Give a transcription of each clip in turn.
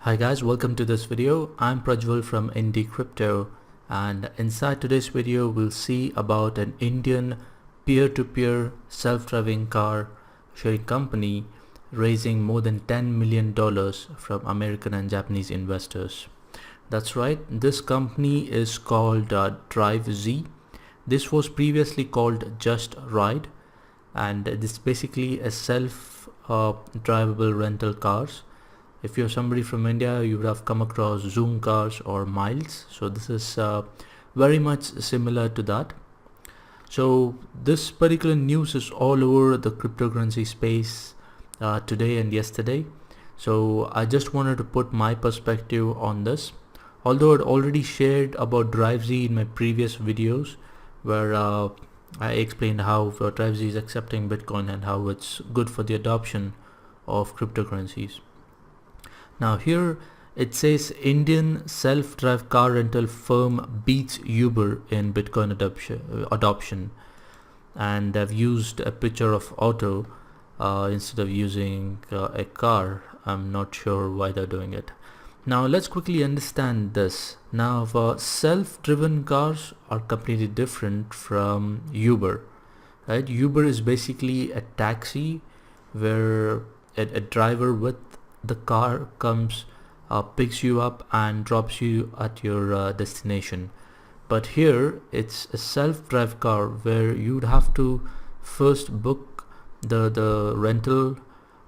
Hi guys, welcome to this video. I'm Prajwal from Indie Crypto, and inside today's video we'll see about an Indian peer-to-peer self-driving car sharing company raising more than $10 million from American and Japanese investors. That's right, this company is called Drivezy. This was previously called Just Ride, and this is basically a self-drivable rental cars. If you're somebody from India, you would have come across Zoom cars or Miles. So this is very much similar to that. So this particular news is all over the cryptocurrency space today and yesterday. So I just wanted to put my perspective on this. Although I'd already shared about Drivezy in my previous videos, where I explained how Drivezy is accepting Bitcoin and how it's good for the adoption of cryptocurrencies. Now here it says Indian self-drive car rental firm beats Uber in Bitcoin adoption, and they've used a picture of auto instead of using a car. I'm not sure why they're doing it. Now let's quickly understand this. Now self-driven cars are completely different from Uber, right? Uber is basically a taxi where a driver with the car comes, picks you up and drops you at your destination. But here it's a self-drive car where you'd have to first book the rental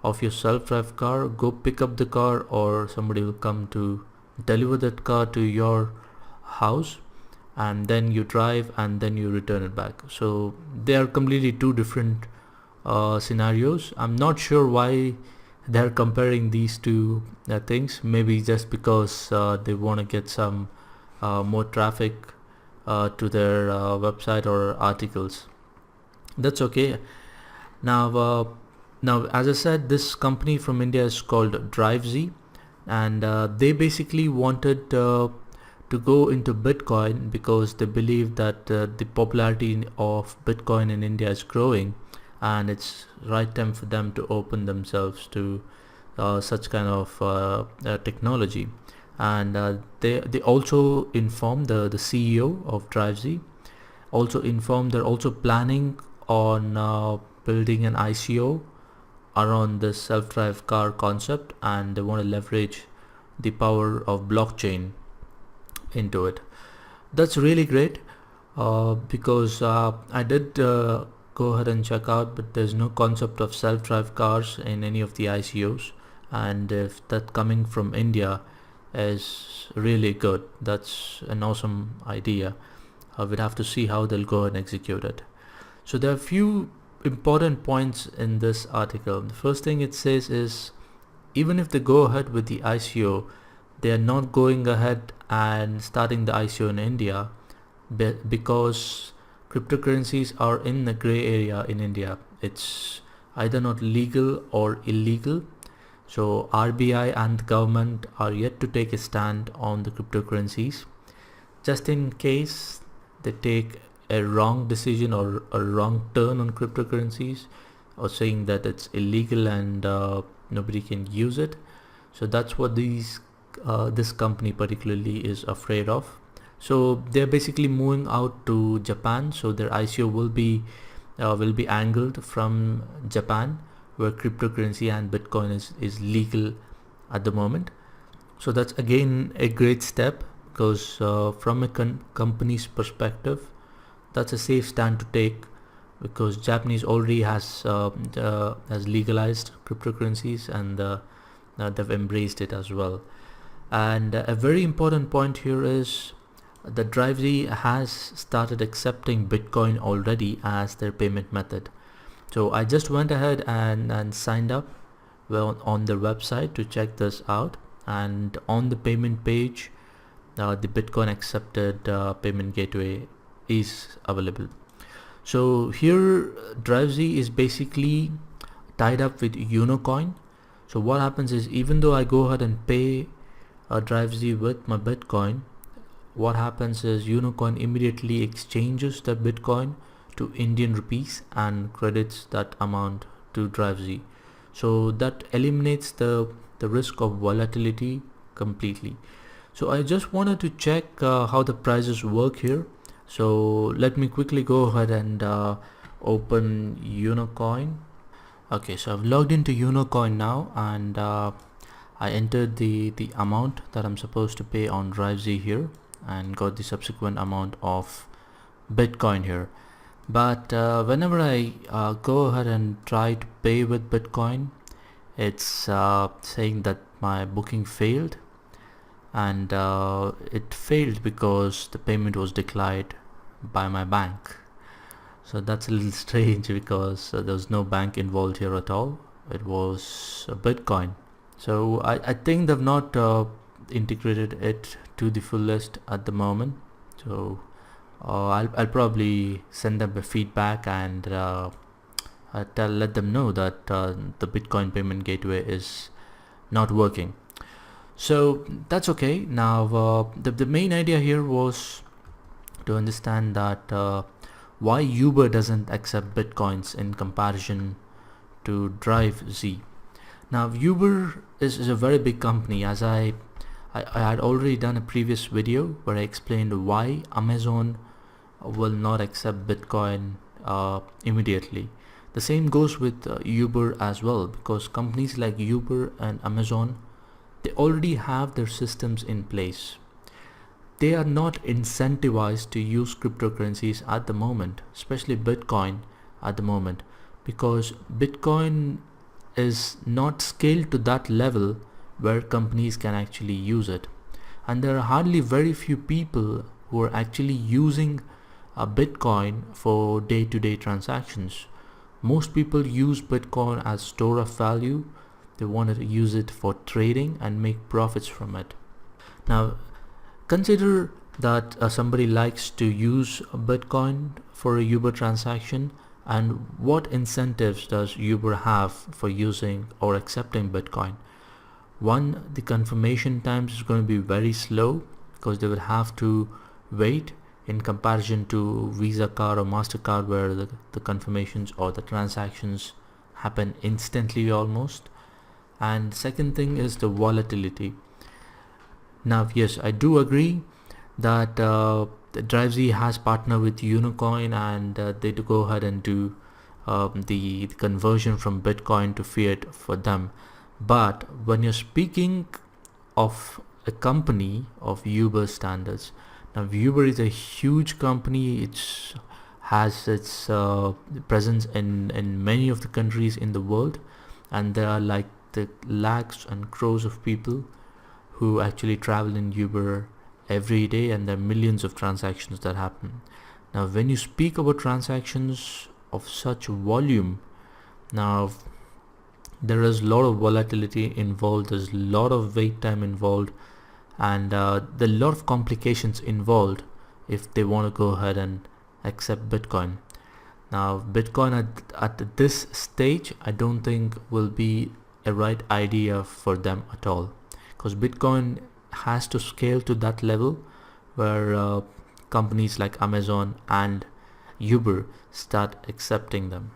of your self-drive car, go pick up the car, or somebody will come to deliver that car to your house, and then you drive and then you return it back. So they are completely two different scenarios. I'm not sure why they're comparing these two things. Maybe just because they want to get some more traffic to their website or articles. That's okay. Now as I said, this company from India is called Drivezy, and they basically wanted to go into Bitcoin because they believe that the popularity of Bitcoin in India is growing, and it's right time for them to open themselves to such kind of technology. And they also informed the CEO of Drivezy, also informed they're also planning on building an ICO around the self-drive car concept, and they want to leverage the power of blockchain into it. That's really great because I did go ahead and check out, but there's no concept of self-drive cars in any of the ICOs, and if that coming from India is really good, that's an awesome idea. We'd have to see how they'll go and execute it. So there are a few important points in this article. The first thing it says is, even if they go ahead with the ICO, they are not going ahead and starting the ICO in India because cryptocurrencies are in the gray area in India. It's either not legal or illegal. So RBI and the government are yet to take a stand on the cryptocurrencies. Just in case they take a wrong decision or a wrong turn on cryptocurrencies, or saying that it's illegal and nobody can use it. So that's what this company particularly is afraid of. So they're basically moving out to Japan. So their ICO will be angled from Japan, where cryptocurrency and Bitcoin is legal at the moment. So that's again a great step, because from a company's perspective, that's a safe stand to take, because Japanese already has legalized cryptocurrencies, and they've embraced it as well. And a very important point here is that Drivezy has started accepting Bitcoin already as their payment method. So I just went ahead and signed up on their website to check this out, and on the payment page the Bitcoin accepted payment gateway is available. So here Drivezy is basically tied up with Unocoin. So what happens is, even though I go ahead and pay Drivezy with my Bitcoin, what happens is Unocoin immediately exchanges that Bitcoin to Indian rupees and credits that amount to Drivezy. So that eliminates the risk of volatility completely. So I just wanted to check how the prices work here. So let me quickly go ahead and open Unocoin. Okay, so I've logged into Unocoin now, and I entered the amount that I'm supposed to pay on Drivezy here, and got the subsequent amount of Bitcoin here. But whenever I go ahead and try to pay with Bitcoin, it's saying that my booking failed, and it failed because the payment was declined by my bank. So that's a little strange because there was no bank involved here at all. It was Bitcoin. So I think they've not integrated it to the fullest at the moment. So I'll probably send them a feedback and let them know that the Bitcoin payment gateway is not working. So that's okay. Now the main idea here was to understand that why Uber doesn't accept Bitcoins in comparison to Drivezy. Now Uber is a very big company, as I had already done a previous video where I explained why Amazon will not accept Bitcoin immediately. The same goes with Uber as well, because companies like Uber and Amazon, they already have their systems in place. They are not incentivized to use cryptocurrencies at the moment, especially Bitcoin at the moment, because Bitcoin is not scaled to that level where companies can actually use it. And there are hardly very few people who are actually using a Bitcoin for day-to-day transactions. Most people use Bitcoin as store of value. They want to use it for trading and make profits from it. Now, consider that somebody likes to use Bitcoin for a Uber transaction, and what incentives does Uber have for using or accepting Bitcoin? One, the confirmation times is going to be very slow because they will have to wait in comparison to Visa card or MasterCard, where the confirmations or the transactions happen instantly almost. And second thing is the volatility. Now, yes, I do agree that Drivezy has partnered with Unocoin, and they do go ahead and do the conversion from Bitcoin to fiat for them. But when you're speaking of a company of Uber standards, now Uber is a huge company. It has its presence in many of the countries in the world, and there are like the lakhs and crores of people who actually travel in Uber every day, and there are millions of transactions that happen. Now when you speak about transactions of such volume, now there is a lot of volatility involved, there's a lot of wait time involved, and there are a lot of complications involved if they want to go ahead and accept Bitcoin. Now Bitcoin at this stage, I don't think will be a right idea for them at all, because Bitcoin has to scale to that level where companies like Amazon and Uber start accepting them.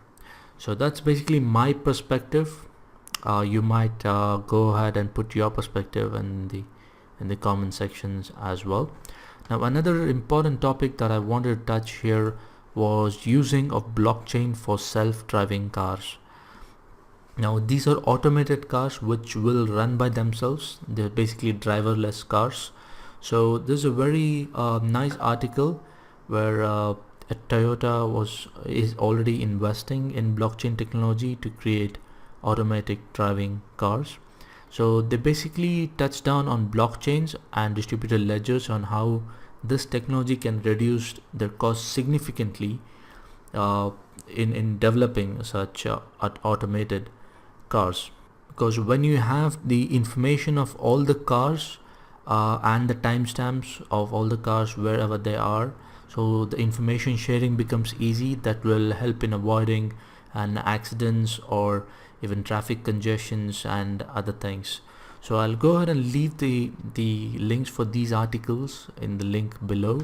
So that's basically my perspective. You might go ahead and put your perspective in the comment sections as well. Now another important topic that I wanted to touch here was using of blockchain for self-driving cars. Now these are automated cars which will run by themselves. They're basically driverless cars. So there's a very nice article where Toyota is already investing in blockchain technology to create automatic driving cars. So they basically touch down on blockchains and distributed ledgers, on how this technology can reduce their costs significantly in developing such automated cars. Because when you have the information of all the cars and the timestamps of all the cars wherever they are, so the information sharing becomes easy. That will help in avoiding accidents or even traffic congestions and other things. So I'll go ahead and leave the links for these articles in the link below.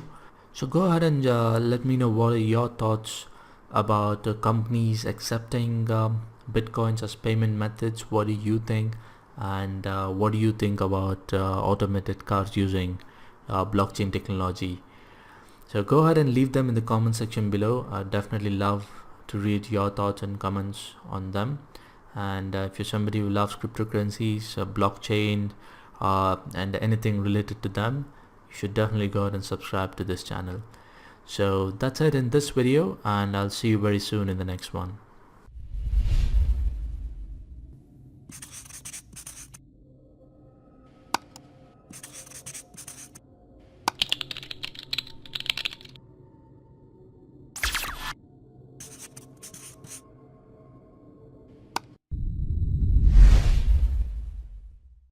So go ahead and let me know what are your thoughts about companies accepting Bitcoins as payment methods. What do you think? and what do you think about automated cars using blockchain technology. So go ahead and leave them in the comment section below. I'd definitely love to read your thoughts and comments on them. And if you're somebody who loves cryptocurrencies, blockchain, and anything related to them, you should definitely go ahead and subscribe to this channel. So that's it in this video, and I'll see you very soon in the next one.